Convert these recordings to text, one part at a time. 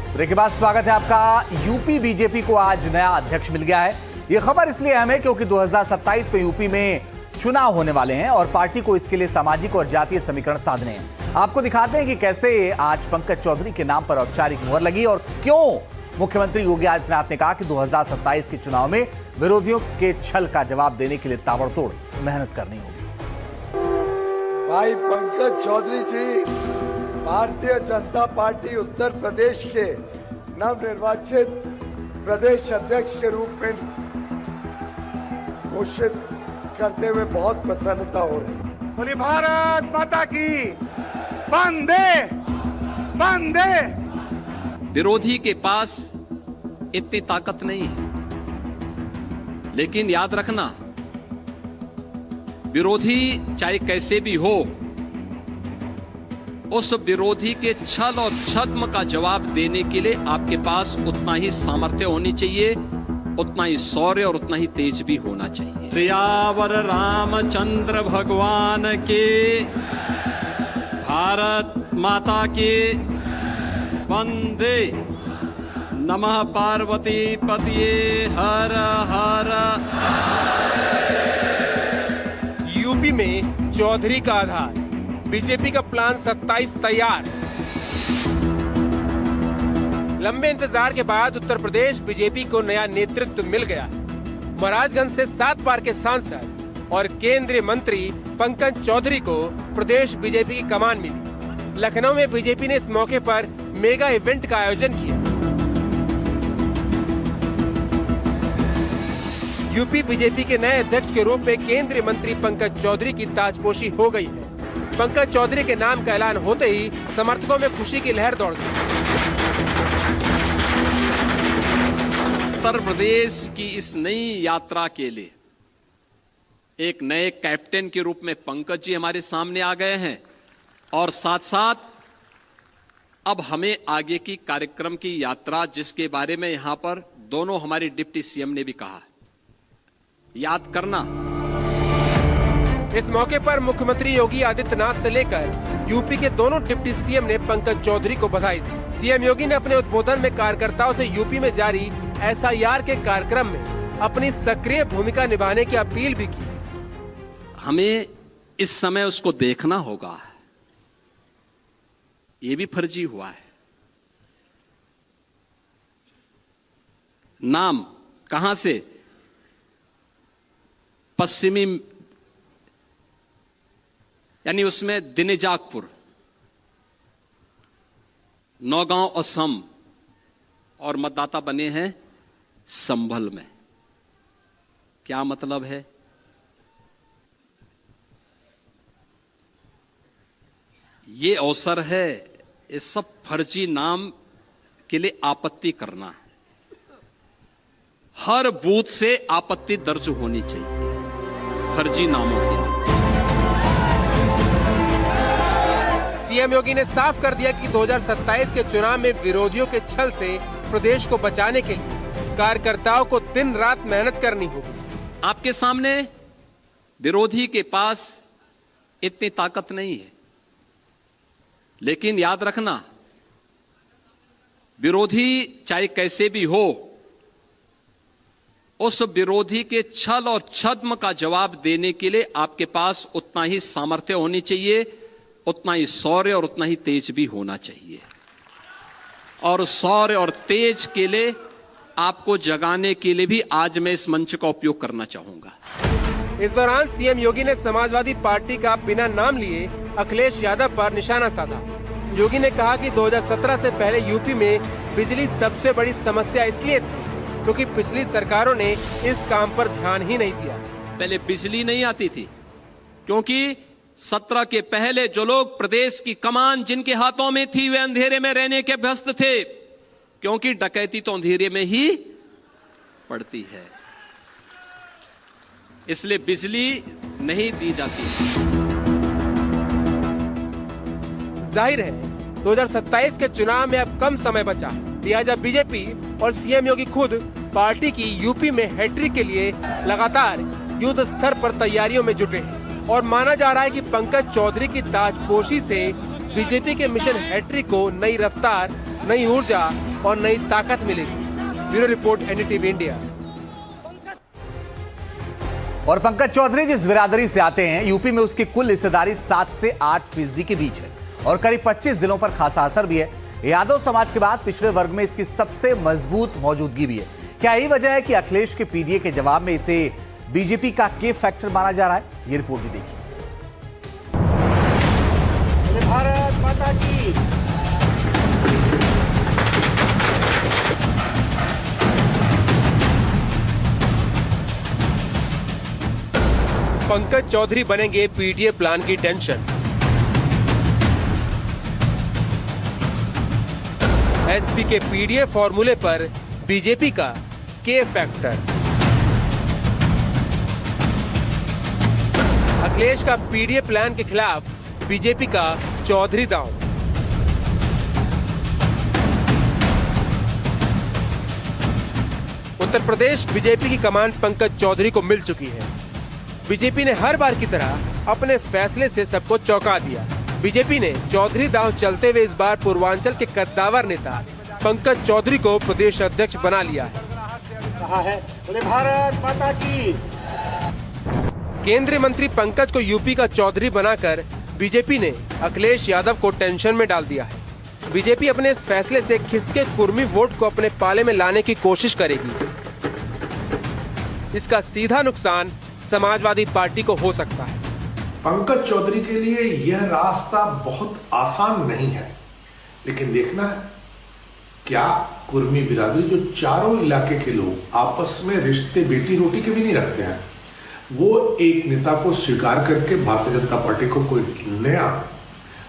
Break के बाद स्वागत है आपका। यूपी बीजेपी को आज नया अध्यक्ष मिल गया है। यह खबर इसलिए अहम है क्योंकि 2027 में यूपी में चुनाव होने वाले हैं और पार्टी को इसके लिए सामाजिक और जातीय समीकरण साधने हैं। आपको दिखाते हैं कि कैसे आज पंकज चौधरी के नाम पर औपचारिक मुहर लगी और क्यों मुख्यमंत्री योगी आदित्यनाथ ने कहा कि 2027 के चुनाव में विरोधियों के छल का जवाब देने के लिए ताबड़तोड़ मेहनत करनी होगी। भाई पंकज चौधरी जी भारतीय जनता पार्टी उत्तर प्रदेश के नवनिर्वाचित प्रदेश अध्यक्ष के रूप में घोषित करते हुए बहुत प्रसन्नता हो रही है। बोली भारत माता की वंदे वंदे। विरोधी के पास इतनी ताकत नहीं है, लेकिन याद रखना विरोधी चाहे कैसे भी हो, उस विरोधी के छल और छद्म का जवाब देने के लिए आपके पास उतना ही सामर्थ्य होनी चाहिए, उतना ही शौर्य और उतना ही तेज भी होना चाहिए। सियावर रामचंद्र भगवान के, भारत माता के वंदे, नमः पार्वती पतिये हर हर। यूपी में चौधरी का आधार, बीजेपी का प्लान 27 तैयार। लंबे इंतजार के बाद उत्तर प्रदेश बीजेपी को नया नेतृत्व मिल गया। महाराजगंज से 7 बार के सांसद और केंद्रीय मंत्री पंकज चौधरी को प्रदेश बीजेपी की कमान मिली। लखनऊ में बीजेपी ने इस मौके पर मेगा इवेंट का आयोजन किया। यूपी बीजेपी के नए अध्यक्ष के रूप में केंद्रीय मंत्री पंकज चौधरी की ताजपोशी हो गई है। पंकज चौधरी के नाम का ऐलान होते ही समर्थकों में खुशी की लहर दौड़ गई। उत्तर प्रदेश की इस नई यात्रा के लिए एक नए कैप्टन के रूप में पंकज जी हमारे सामने आ गए हैं और साथ साथ अब हमें आगे की कार्यक्रम की यात्रा, जिसके बारे में यहां पर दोनों हमारे डिप्टी सीएम ने भी कहा, याद करना। इस मौके पर मुख्यमंत्री योगी आदित्यनाथ से लेकर यूपी के दोनों डिप्टी सीएम ने पंकज चौधरी को बधाई दी। सीएम योगी ने अपने उद्बोधन में कार्यकर्ताओं से यूपी में जारी एसआईआर के कार्यक्रम में अपनी सक्रिय भूमिका निभाने की अपील भी की। हमें इस समय उसको देखना होगा, ये भी फर्जी हुआ है। नाम कहां से? पश्चिमी, यानी उसमें दिनेजागपुर, नौगांव असम, और मतदाता बने हैं संभल में। क्या मतलब है? ये अवसर है इस सब फर्जी नाम के लिए आपत्ति करना है। हर बूथ से आपत्ति दर्ज होनी चाहिए फर्जी नामों के लिए। सीएम योगी ने साफ कर दिया कि 2027 के चुनाव में विरोधियों के छल से प्रदेश को बचाने के लिए कार्यकर्ताओं को दिन रात मेहनत करनी होगी। आपके सामने विरोधी के पास इतनी ताकत नहीं है, लेकिन याद रखना विरोधी चाहे कैसे भी हो, उस विरोधी के छल और छद्म का जवाब देने के लिए आपके पास उतना ही सामर्थ्य होनी चाहिए, उतना ही शौर्य और उतना ही तेज भी होना चाहिए। और शौर्य और तेज के लिए आपको जगाने के लिए भी आज मैं इस मंच का उपयोग करना चाहूंगा। इस दौरान सीएम योगी ने समाजवादी पार्टी का बिना नाम लिए अखिलेश यादव पर निशाना साधा। योगी ने कहा कि 2017 से पहले यूपी में बिजली सबसे बड़ी समस्या इसलिए थी क्योंकि पिछली सरकारों ने इस काम पर ध्यान ही नहीं दिया। पहले बिजली नहीं आती थी क्योंकि 17 के पहले जो लोग प्रदेश की कमान जिनके हाथों में थी वे अंधेरे में रहने के व्यस्त थे, क्योंकि डकैती तो अंधेरे में ही पड़ती है, इसलिए बिजली नहीं दी जाती। जाहिर है 2027 के चुनाव में अब कम समय बचा है, लिहाजा बीजेपी और सीएम योगी खुद पार्टी की यूपी में हैट्रिक के लिए लगातार युद्ध स्तर पर तैयारियों में जुटे हैं और माना जा रहा है कि पंकज चौधरी की ताजपोशी से बीजेपी के मिशन हैट्रिक को नई रफ्तार नई ऊर्जा और नई ताकत मिलेगी। Bureau report, NDTV India. और पंकज चौधरी जिस बिरादरी से आते हैं, यूपी में उसकी कुल हिस्सेदारी 7 से 8% के बीच है और करीब 25 जिलों पर खासा असर भी है। यादव समाज के बाद पिछड़े वर्ग में इसकी सबसे मजबूत मौजूदगी भी है। क्या यही वजह है कि अखिलेश के पीडीए के जवाब में इसे बीजेपी का के फैक्टर माना जा रहा है? ये रिपोर्ट भी देखिए। भारत माता की। पंकज चौधरी बनेंगे पीडीए प्लान की टेंशन। एसपी के पीडीए फॉर्मूले पर बीजेपी का के फैक्टर। अखिलेश का पीडीए प्लान के खिलाफ बीजेपी का चौधरी दांव। उत्तर प्रदेश बीजेपी की कमान पंकज चौधरी को मिल चुकी है। बीजेपी ने हर बार की तरह अपने फैसले से सबको चौंका दिया। बीजेपी ने चौधरी दांव चलते हुए इस बार पूर्वांचल के कद्दावर नेता पंकज चौधरी को प्रदेश अध्यक्ष बना लिया है। कहा है बोले भारत माता की। केंद्रीय मंत्री पंकज को यूपी का चौधरी बनाकर बीजेपी ने अखिलेश यादव को टेंशन में डाल दिया है। बीजेपी अपने इस फैसले से खिसके कुर्मी वोट को अपने पाले में लाने की कोशिश करेगी। इसका सीधा नुकसान समाजवादी पार्टी को हो सकता है। पंकज चौधरी के लिए यह रास्ता बहुत आसान नहीं है, लेकिन देखना है क्या कुर्मी बिरादरी, जो चारों इलाके के लोग आपस में रिश्ते बेटी रोटी के भी नहीं रखते हैं, वो एक नेता को स्वीकार करके भारतीय जनता पार्टी को कोई नया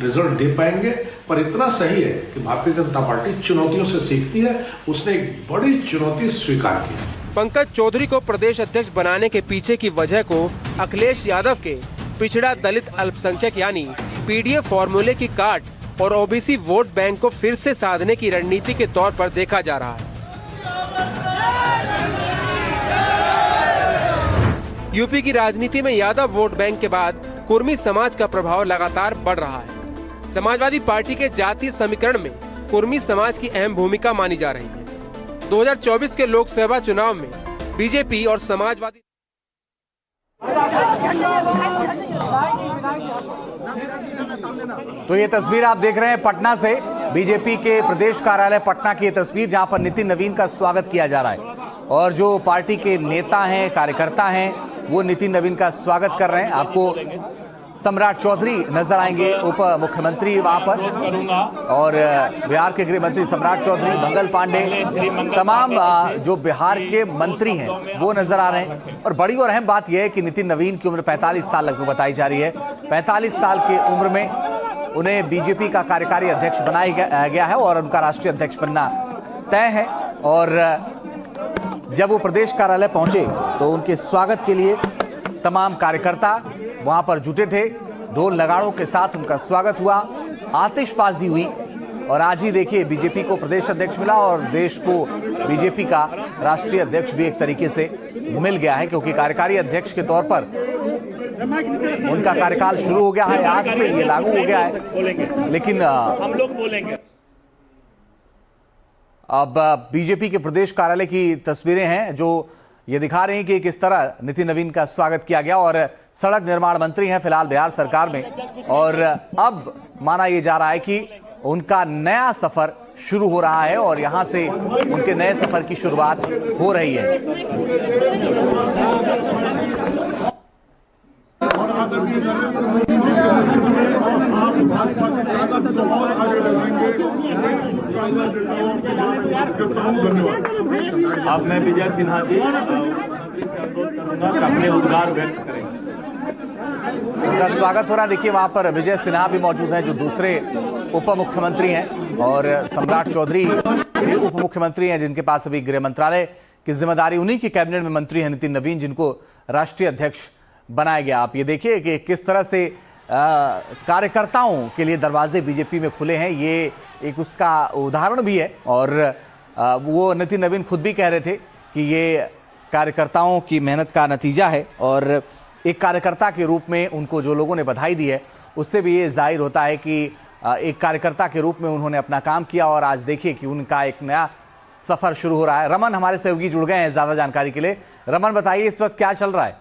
रिजल्ट दे पाएंगे। पर इतना सही है कि भारतीय जनता पार्टी चुनौतियों से सीखती है। उसने एक बड़ी चुनौती स्वीकार की। पंकज चौधरी को प्रदेश अध्यक्ष बनाने के पीछे की वजह को अखिलेश यादव के पिछड़ा दलित अल्पसंख्यक यानी पीडीए फॉर्मूले की काट और ओबीसी वोट बैंक को फिर से साधने की रणनीति के तौर पर देखा जा रहा है। यूपी की राजनीति में यादव वोट बैंक के बाद कुर्मी समाज का प्रभाव लगातार बढ़ रहा है। समाजवादी पार्टी के जातीय समीकरण में कुर्मी समाज की अहम भूमिका मानी जा रही है। 2024 के लोकसभा चुनाव में बीजेपी और समाजवादी तो ये तस्वीर आप देख रहे हैं पटना से, बीजेपी के प्रदेश कार्यालय पटना की ये तस्वीर, जहां पर नितिन नवीन का स्वागत किया जा रहा है और जो पार्टी के नेता हैं, कार्यकर्ता हैं, वो नितिन नवीन का स्वागत कर रहे हैं। आपको सम्राट चौधरी नजर आएंगे, उप मुख्यमंत्री वहां पर, और बिहार के गृह मंत्री सम्राट चौधरी, मंगल पांडे, तमाम जो बिहार के मंत्री हैं वो नजर आ रहे हैं। और बड़ी और अहम बात यह है कि नितिन नवीन की उम्र 45 साल लगभग बताई जा रही है। 45 साल की उम्र में उन्हें बीजेपी का कार्यकारी अध्यक्ष बनाया गया है और उनका राष्ट्रीय अध्यक्ष बनना तय है। और जब वो प्रदेश कार्यालय पहुंचे तो उनके स्वागत के लिए तमाम कार्यकर्ता वहां पर जुटे थे। ढोल नगाड़ों के साथ उनका स्वागत हुआ, आतिशबाजी हुई और आज ही देखिए बीजेपी को प्रदेश अध्यक्ष मिला और देश को बीजेपी का राष्ट्रीय अध्यक्ष भी एक तरीके से मिल गया है, क्योंकि कार्यकारी अध्यक्ष के तौर पर उनका कार्यकाल शुरू हो गया है, आज से ये लागू हो गया है। लेकिन हम लोग बोलेंगे। अब बीजेपी के प्रदेश कार्यालय की तस्वीरें हैं जो ये दिखा रही हैं कि किस तरह नितिन नवीन का स्वागत किया गया। और सड़क निर्माण मंत्री हैं फिलहाल बिहार सरकार में, और अब माना यह जा रहा है कि उनका नया सफर शुरू हो रहा है और यहां से उनके नए सफर की शुरुआत हो रही है। अब मैं विजय सिन्हा जी अपने उद्गार व्यक्त करें। उनका स्वागत हो रहा है। देखिए वहां पर विजय सिन्हा भी मौजूद हैं जो दूसरे उप मुख्यमंत्री हैं, और सम्राट चौधरी भी उप मुख्यमंत्री हैं जिनके पास अभी गृह मंत्रालय की जिम्मेदारी, उन्हीं की कैबिनेट में मंत्री हैं नितिन नवीन, जिनको राष्ट्रीय अध्यक्ष बनाया गया। आप ये देखिए कि किस तरह से कार्यकर्ताओं के लिए दरवाजे बीजेपी में खुले हैं, ये एक उसका उदाहरण भी है। और वो नितिन नवीन खुद भी कह रहे थे कि ये कार्यकर्ताओं की मेहनत का नतीजा है, और एक कार्यकर्ता के रूप में उनको जो लोगों ने बधाई दी है उससे भी ये जाहिर होता है कि एक कार्यकर्ता के रूप में उन्होंने अपना काम किया और आज देखिए कि उनका एक नया सफर शुरू हो रहा है। रमन हमारे सहयोगी जुड़ गए हैं ज्यादा जानकारी के लिए। रमन, बताइए इस वक्त क्या चल रहा है?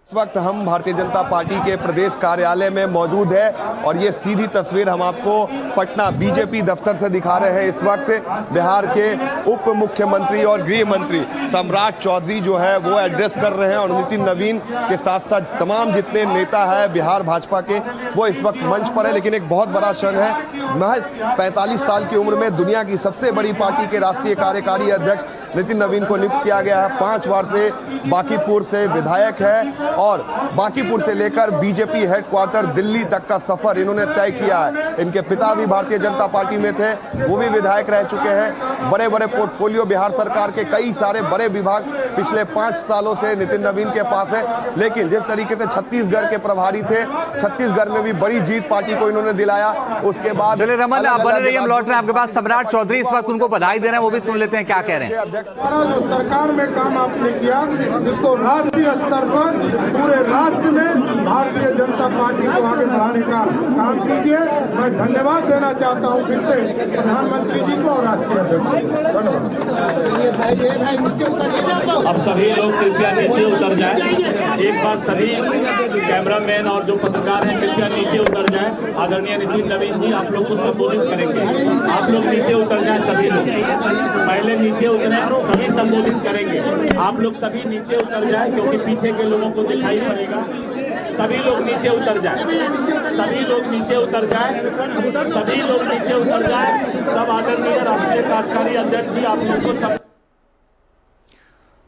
इस वक्त हम भारतीय जनता पार्टी के प्रदेश कार्यालय में मौजूद है और ये सीधी तस्वीर हम आपको पटना बीजेपी दफ्तर से दिखा रहे हैं। इस वक्त बिहार के उप मुख्यमंत्री और गृह मंत्री सम्राट चौधरी जो है वो एड्रेस कर रहे हैं और नितिन नवीन के साथ साथ तमाम जितने नेता है बिहार भाजपा के वो इस वक्त मंच पर है। लेकिन एक बहुत बड़ा क्षण है, महज 45 साल की उम्र में दुनिया की सबसे बड़ी पार्टी के राष्ट्रीय कार्यकारी अध्यक्ष नितिन नवीन को नियुक्त किया गया है। 5 बार से बांकीपुर से विधायक है और बांकीपुर से लेकर बीजेपी हेडक्वार्टर दिल्ली तक का सफर इन्होंने तय किया है। इनके पिता भी भारतीय जनता पार्टी में थे, वो भी विधायक रह चुके हैं। बड़े बड़े पोर्टफोलियो बिहार सरकार के कई सारे बड़े विभाग पिछले 5 सालों से नितिन नवीन के पास है। लेकिन जिस तरीके से छत्तीसगढ़ के प्रभारी थे, छत्तीसगढ़ में भी बड़ी जीत पार्टी को इन्होंने दिलाया। उसके बाद चलिए रमन, आप बने रहिए, हम लौट रहे हैं आपके पास। सम्राट चौधरी इस वक्त उनको बधाई दे रहे हैं, वो भी सुन लेते हैं क्या कह रहे हैं। जो सरकार में काम आपने किया, जिसको राष्ट्रीय स्तर पर पूरे राष्ट्र में भारतीय जनता पार्टी को आगे बढ़ाने का काम कीजिए। मैं धन्यवाद देना चाहता हूं फिर से प्रधानमंत्री जी को और राष्ट्रीय अध्यक्ष को। अब सभी लोग कृपया नीचे उतर जाएं। एक बार सभी कैमरामैन और जो पत्रकार हैं कृपया नीचे उतर जाएं। आदरणीय नितिन नवीन जी आप लोग को संबोधित करेंगे। आप लोग नीचे उतर जाएं, सभी लोग पहले नीचे उतरे, सभी संबोधित करेंगे। आप लोग सभी नीचे उतर जाएं क्योंकि पीछे के लोगों को दिखाई पड़ेगा। सभी लोग नीचे उतर जाएं, सभी लोग नीचे उतर जाएं, सभी लोग नीचे उतर जाएं। तब आदरणीय राष्ट्रीय कार्यकारी अध्यक्ष जी आप लोग को सब।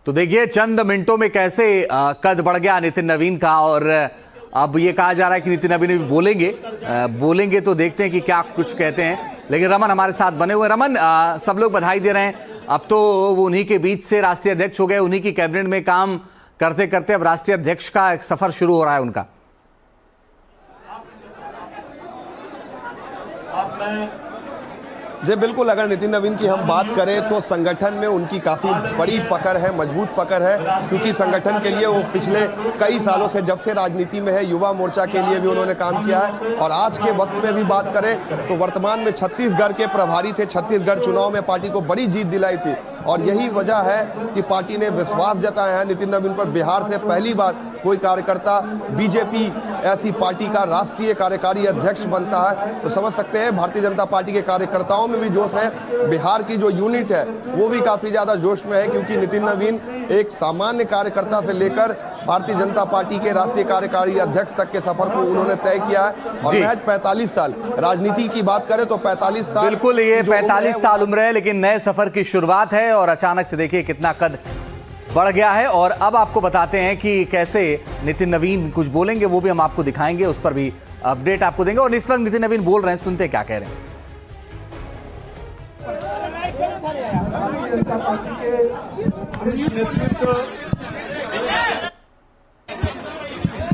तो देखिए चंद मिनटों में कैसे कद बढ़ गया नितिन नवीन का और अब ये कहा जा रहा है कि नितिन नवीन भी बोलेंगे तो देखते हैं कि क्या कुछ कहते हैं। लेकिन रमन हमारे साथ बने हुए। रमन, सब लोग बधाई दे रहे हैं, अब तो वो उन्हीं के बीच से राष्ट्रीय अध्यक्ष हो गए, उन्हीं की कैबिनेट में काम करते करते अब राष्ट्रीय अध्यक्ष का एक सफर शुरू हो रहा है उनका। जी बिल्कुल, अगर नितिन नवीन की हम बात करें तो संगठन में उनकी काफ़ी बड़ी पकड़ है, मजबूत पकड़ है, क्योंकि संगठन के लिए वो पिछले कई सालों से जब से राजनीति में है युवा मोर्चा के लिए भी उन्होंने काम किया है। और आज के वक्त में भी बात करें तो वर्तमान में छत्तीसगढ़ के प्रभारी थे, छत्तीसगढ़ चुनाव में पार्टी को बड़ी जीत दिलाई थी और यही वजह है कि पार्टी ने विश्वास जताया है नितिन नवीन पर। बिहार से पहली बार कोई कार्यकर्ता बीजेपी ऐसी पार्टी का राष्ट्रीय कार्यकारी अध्यक्ष बनता है, तो समझ सकते हैं भारतीय जनता पार्टी के कार्यकर्ताओं में भी जोश है। बिहार की जो यूनिट है वो भी काफी ज्यादा जोश में है, क्योंकि नितिन नवीन एक सामान्य कार्यकर्ता से लेकर भारतीय जनता पार्टी के राष्ट्रीय कार्यकारी अध्यक्ष तक के सफर को उन्होंने तय किया है। और महज 45 साल राजनीति की बात करें तो 45 साल, बिल्कुल ये 45 साल उम्र है, लेकिन नए सफर की शुरुआत है और अचानक से देखिए कितना कद बढ़ गया है। और अब आपको बताते हैं कि कैसे नितिन नवीन कुछ बोलेंगे, वो भी हम आपको दिखाएंगे, उस पर भी अपडेट आपको देंगे। और इस वक्त नितिन नवीन बोल रहे हैं, सुनते क्या कह रहे हैं।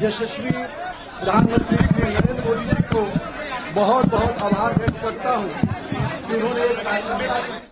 यशस्वी प्रधानमंत्री श्री नरेंद्र मोदी जी को बहुत बहुत आभार व्यक्त करता हूँ कि उन्होंने